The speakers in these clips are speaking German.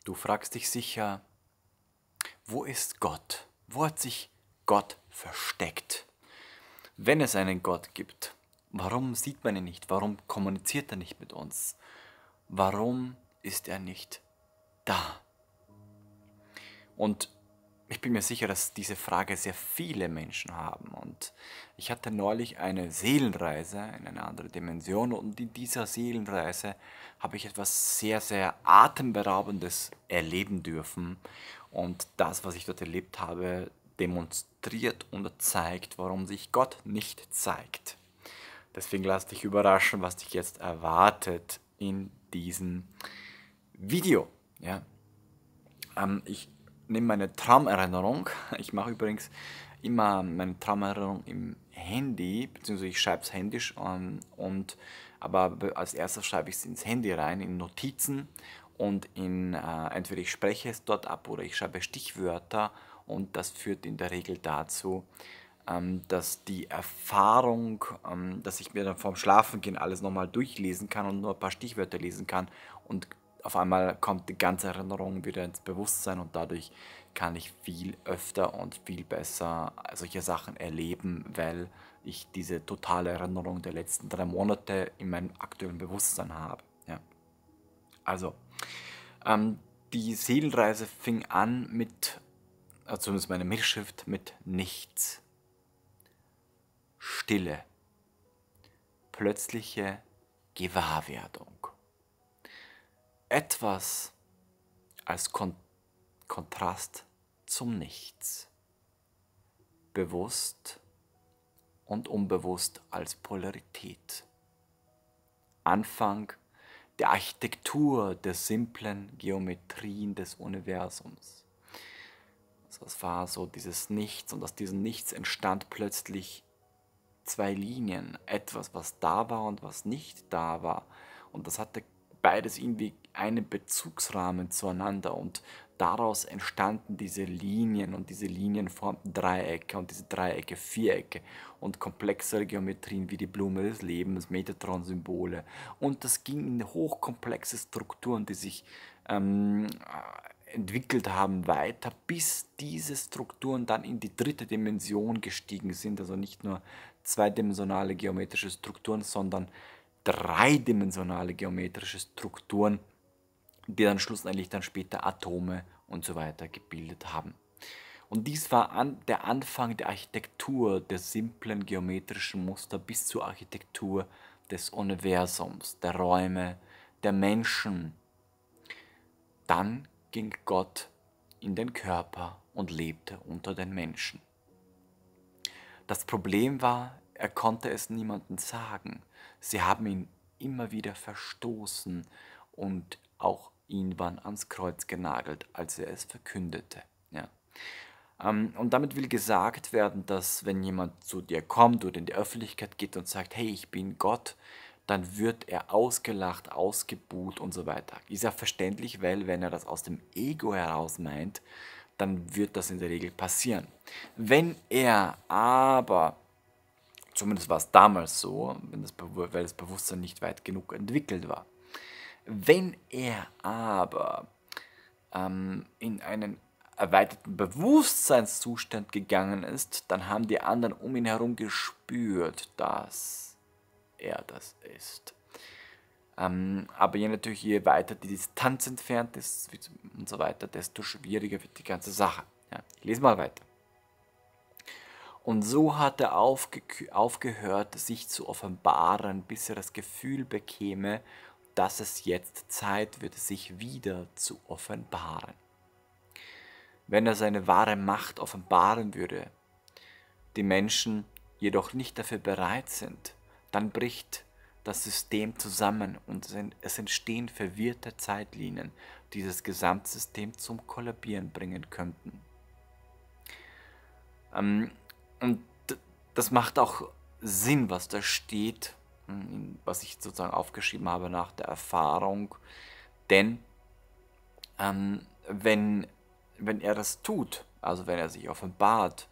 Du fragst dich sicher, wo ist Gott? Wo hat sich Gott versteckt? Wenn es einen Gott gibt, warum sieht man ihn nicht? Warum kommuniziert er nicht mit uns? Warum ist er nicht da? Und ich bin mir sicher, dass diese Frage sehr viele Menschen haben. Und ich hatte neulich eine Seelenreise in eine andere Dimension. Und in dieser Seelenreise habe ich etwas sehr, sehr Atemberaubendes erleben dürfen. Und das, was ich dort erlebt habe, demonstriert und zeigt, warum sich Gott nicht zeigt. Deswegen lass dich überraschen, was dich jetzt erwartet in diesem Video. Ja? Ich nehme meine Traumerinnerung. Ich mache übrigens immer meine Traumerinnerung im Handy, beziehungsweise ich schreibe es händisch, aber als erstes schreibe ich es ins Handy rein, in Notizen und entweder ich spreche es dort ab oder ich schreibe Stichwörter und das führt in der Regel dazu, dass die Erfahrung, dass ich mir dann vorm Schlafengehen alles nochmal durchlesen kann und nur ein paar Stichwörter lesen kann und auf einmal kommt die ganze Erinnerung wieder ins Bewusstsein und dadurch kann ich viel öfter und viel besser solche Sachen erleben, weil ich diese totale Erinnerung der letzten 3 Monate in meinem aktuellen Bewusstsein habe. Ja. Also, die Seelenreise fing an mit, zumindest meine Mitschrift, mit nichts. Stille, plötzliche Gewahrwerdung. Etwas als Kontrast zum Nichts. Bewusst und unbewusst als Polarität. Anfang der Architektur der simplen Geometrien des Universums. Also es war so dieses Nichts und aus diesem Nichts entstand plötzlich 2 Linien. Etwas, was da war und was nicht da war. Und das hatte beides irgendwie einen Bezugsrahmen zueinander und daraus entstanden diese Linien und diese Linien formten Dreiecke und diese Dreiecke Vierecke und komplexere Geometrien wie die Blume des Lebens, Metatron-Symbole und das ging in hochkomplexe Strukturen, die sich entwickelt haben weiter, bis diese Strukturen dann in die 3. Dimension gestiegen sind, also nicht nur zweidimensionale geometrische Strukturen, sondern dreidimensionale geometrische Strukturen, die dann schlussendlich dann später Atome und so weiter gebildet haben. Und dies war der Anfang der Architektur der simplen geometrischen Muster bis zur Architektur des Universums, der Räume, der Menschen. Dann ging Gott in den Körper und lebte unter den Menschen. Das Problem war, er konnte es niemandem sagen. Sie haben ihn immer wieder verstoßen und auch ihn waren ans Kreuz genagelt, als er es verkündete. Ja. Und damit will gesagt werden, dass wenn jemand zu dir kommt oder in die Öffentlichkeit geht und sagt, hey, ich bin Gott, dann wird er ausgelacht, ausgebuht und so weiter. Ist ja verständlich, weil wenn er das aus dem Ego heraus meint, dann wird das in der Regel passieren. Wenn er aber, zumindest war es damals so, weil das Bewusstsein nicht weit genug entwickelt war, wenn er aber in einen erweiterten Bewusstseinszustand gegangen ist, dann haben die anderen um ihn herum gespürt, dass er das ist. Aber je weiter die Distanz entfernt ist und so weiter, desto schwieriger wird die ganze Sache. Ja, ich lese mal weiter. Und so hat er aufgehört, sich zu offenbaren, bis er das Gefühl bekäme, dass es jetzt Zeit wird, sich wieder zu offenbaren. Wenn er seine wahre Macht offenbaren würde, die Menschen jedoch nicht dafür bereit sind, dann bricht das System zusammen und es entstehen verwirrte Zeitlinien, die das Gesamtsystem zum Kollabieren bringen könnten. Und das macht auch Sinn, was da steht, was ich sozusagen aufgeschrieben habe nach der Erfahrung, denn wenn er das tut, also wenn er sich offenbart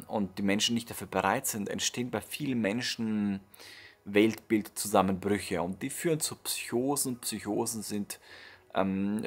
und die Menschen nicht dafür bereit sind, entstehen bei vielen Menschen Weltbildzusammenbrüche und die führen zu Psychosen. Psychosen sind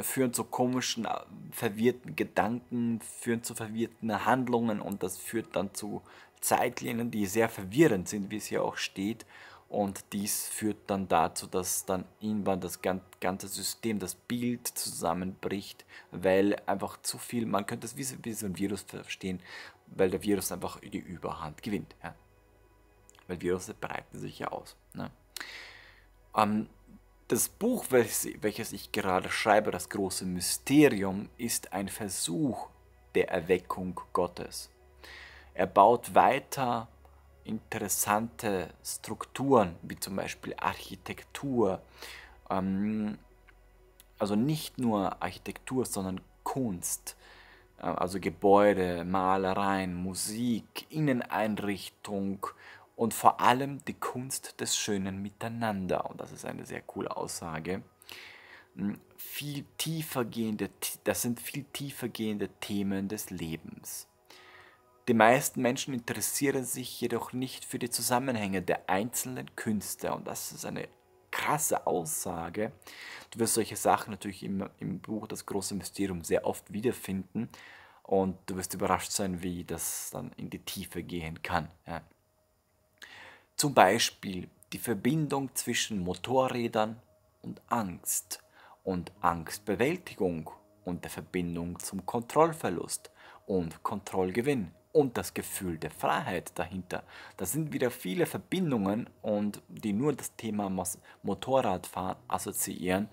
führen zu komischen, verwirrten Gedanken, führen zu verwirrten Handlungen und das führt dann zu Zeitlinien, die sehr verwirrend sind, wie es hier auch steht. Und dies führt dann dazu, dass dann irgendwann das ganze System, das Bild zusammenbricht, weil einfach zu viel, man könnte es wie so ein Virus verstehen, weil der Virus einfach die Überhand gewinnt. Ja? Weil Virusse breiten sich ja aus. Ne? Das Buch, welches ich gerade schreibe, das große Mysterium, ist ein Versuch der Erweckung Gottes. Er baut weiter interessante Strukturen, wie zum Beispiel Architektur, also nicht nur Architektur, sondern Kunst, also Gebäude, Malereien, Musik, Inneneinrichtung und vor allem die Kunst des schönen Miteinander. Und das ist eine sehr coole Aussage. Das sind viel tiefer gehende Themen des Lebens. Die meisten Menschen interessieren sich jedoch nicht für die Zusammenhänge der einzelnen Künste und das ist eine krasse Aussage. Du wirst solche Sachen natürlich im Buch Das große Mysterium sehr oft wiederfinden und du wirst überrascht sein, wie das dann in die Tiefe gehen kann. Ja. Zum Beispiel die Verbindung zwischen Motorrädern und Angstbewältigung und der Verbindung zum Kontrollverlust und Kontrollgewinn und das Gefühl der Freiheit dahinter. Das sind wieder viele Verbindungen und die nur das Thema Motorradfahren assoziieren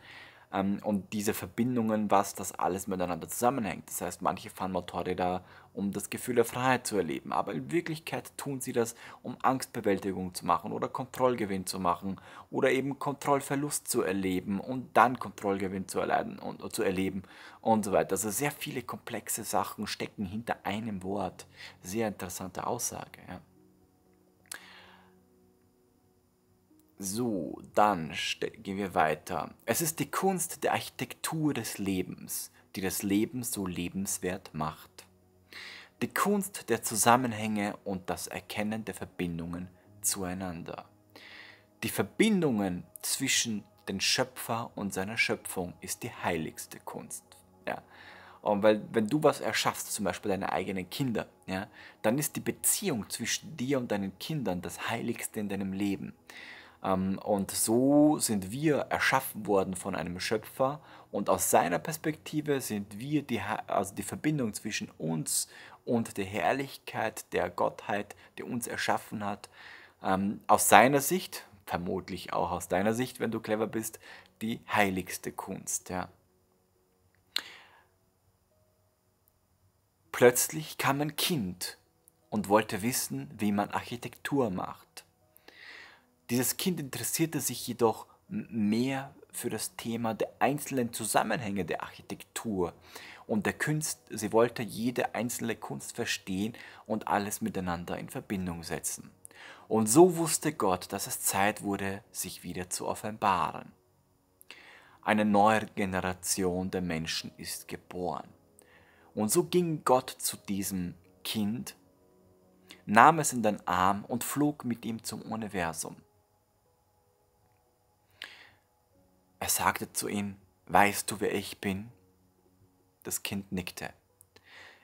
und diese Verbindungen, was das alles miteinander zusammenhängt. Das heißt, manche fahren Motorräder, um das Gefühl der Freiheit zu erleben, aber in Wirklichkeit tun sie das, um Angstbewältigung zu machen oder Kontrollgewinn zu machen oder eben Kontrollverlust zu erleben und dann Kontrollgewinn zu erleiden und zu erleben und so weiter. Also sehr viele komplexe Sachen stecken hinter einem Wort. Sehr interessante Aussage. Ja. So, dann gehen wir weiter. Es ist die Kunst der Architektur des Lebens, die das Leben so lebenswert macht. Die Kunst der Zusammenhänge und das Erkennen der Verbindungen zueinander. Die Verbindungen zwischen den Schöpfer und seiner Schöpfung ist die heiligste Kunst. Ja. Und weil, wenn du was erschaffst, zum Beispiel deine eigenen Kinder, ja, dann ist die Beziehung zwischen dir und deinen Kindern das Heiligste in deinem Leben. Und so sind wir erschaffen worden von einem Schöpfer und aus seiner Perspektive sind wir also die Verbindung zwischen uns und der Herrlichkeit der Gottheit, die uns erschaffen hat. Aus seiner Sicht, vermutlich auch aus deiner Sicht, wenn du clever bist, die heiligste Kunst. Ja. Plötzlich kam ein Kind und wollte wissen, wie man Architektur macht. Dieses Kind interessierte sich jedoch mehr für das Thema der einzelnen Zusammenhänge der Architektur und der Kunst. Sie wollte jede einzelne Kunst verstehen und alles miteinander in Verbindung setzen. Und so wusste Gott, dass es Zeit wurde, sich wieder zu offenbaren. Eine neue Generation der Menschen ist geboren. Und so ging Gott zu diesem Kind, nahm es in den Arm und flog mit ihm zum Universum. Er sagte zu ihm, weißt du, wer ich bin? Das Kind nickte.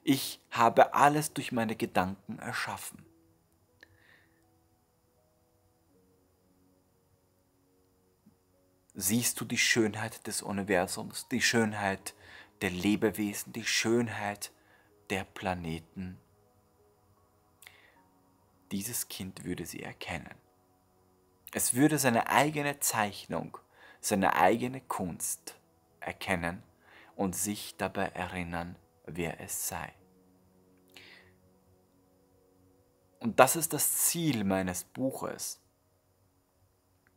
Ich habe alles durch meine Gedanken erschaffen. Siehst du die Schönheit des Universums, die Schönheit der Lebewesen, die Schönheit der Planeten? Dieses Kind würde sie erkennen. Es würde seine eigene Zeichnung, seine eigene Kunst erkennen und sich dabei erinnern, wer es sei. Und das ist das Ziel meines Buches,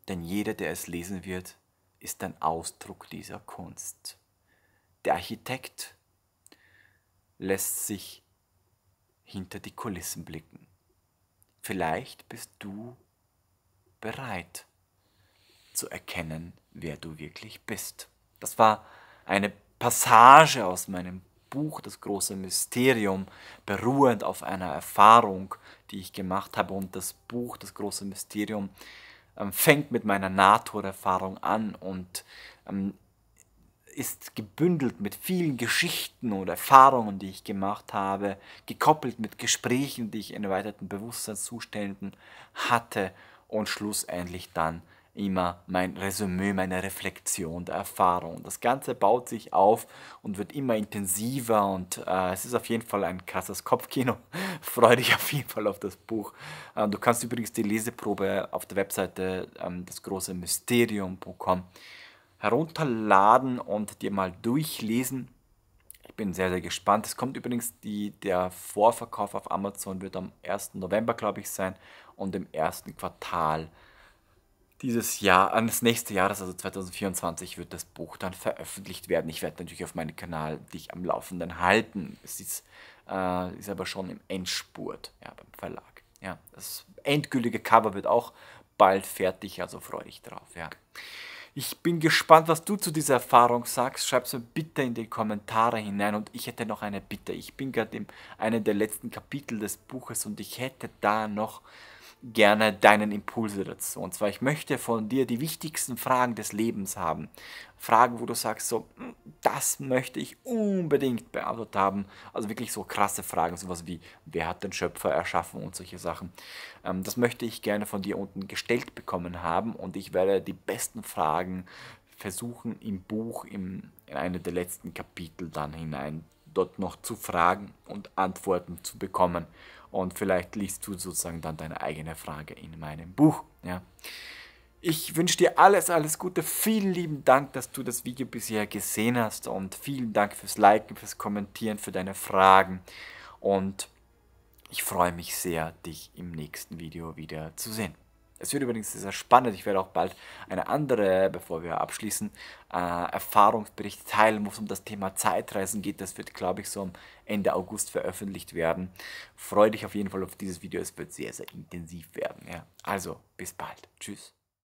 denn jeder, der es lesen wird, ist ein Ausdruck dieser Kunst. Der Architekt lässt sich hinter die Kulissen blicken. Vielleicht bist du bereit zu erkennen, wer du wirklich bist. Das war eine Passage aus meinem Buch Das große Mysterium, beruhend auf einer Erfahrung, die ich gemacht habe. Und das Buch Das große Mysterium fängt mit meiner Nahtoderfahrung an und ist gebündelt mit vielen Geschichten und Erfahrungen, die ich gemacht habe, gekoppelt mit Gesprächen, die ich in erweiterten Bewusstseinszuständen hatte und schlussendlich dann immer mein Resümee, meine Reflexion der Erfahrung. Das Ganze baut sich auf und wird immer intensiver und es ist auf jeden Fall ein krasses Kopfkino. Freue dich auf jeden Fall auf das Buch. Du kannst übrigens die Leseprobe auf der Webseite dasgroßemysterium.com herunterladen und dir mal durchlesen. Ich bin sehr, sehr gespannt. Es kommt übrigens, der Vorverkauf auf Amazon wird am 1. November, glaube ich, sein und im ersten Quartal dieses Jahr, des nächsten Jahres, also 2024, wird das Buch dann veröffentlicht werden. Ich werde natürlich auf meinem Kanal dich am Laufenden halten. Es ist aber schon im Endspurt, ja, beim Verlag. Ja, das endgültige Cover wird auch bald fertig, also freue dich drauf. Ja. Ich bin gespannt, was du zu dieser Erfahrung sagst. Schreib es mir bitte in die Kommentare hinein. Und ich hätte noch eine Bitte. Ich bin gerade in einem der letzten Kapitel des Buches und ich hätte da noch gerne deinen Impulse dazu. Und zwar, ich möchte von dir die wichtigsten Fragen des Lebens haben. Fragen, wo du sagst, so, das möchte ich unbedingt beantwortet haben. Also wirklich so krasse Fragen, sowas wie, wer hat den Schöpfer erschaffen und solche Sachen. Das möchte ich gerne von dir unten gestellt bekommen haben und ich werde die besten Fragen versuchen im Buch, in eine der letzten Kapitel dann hinein, dort noch zu fragen und Antworten zu bekommen. Und vielleicht liest du sozusagen dann deine eigene Frage in meinem Buch. Ja. Ich wünsche dir alles, alles Gute. Vielen lieben Dank, dass du das Video bisher gesehen hast. Und vielen Dank fürs Liken, fürs Kommentieren, für deine Fragen. Und ich freue mich sehr, dich im nächsten Video wieder zu sehen. Es wird übrigens sehr spannend. Ich werde auch bald eine andere, bevor wir abschließen, Erfahrungsbericht teilen, wo es um das Thema Zeitreisen geht. Das wird, glaube ich, so am Ende August veröffentlicht werden. Freue dich auf jeden Fall auf dieses Video. Es wird sehr, sehr intensiv werden. Ja. Also, bis bald. Tschüss.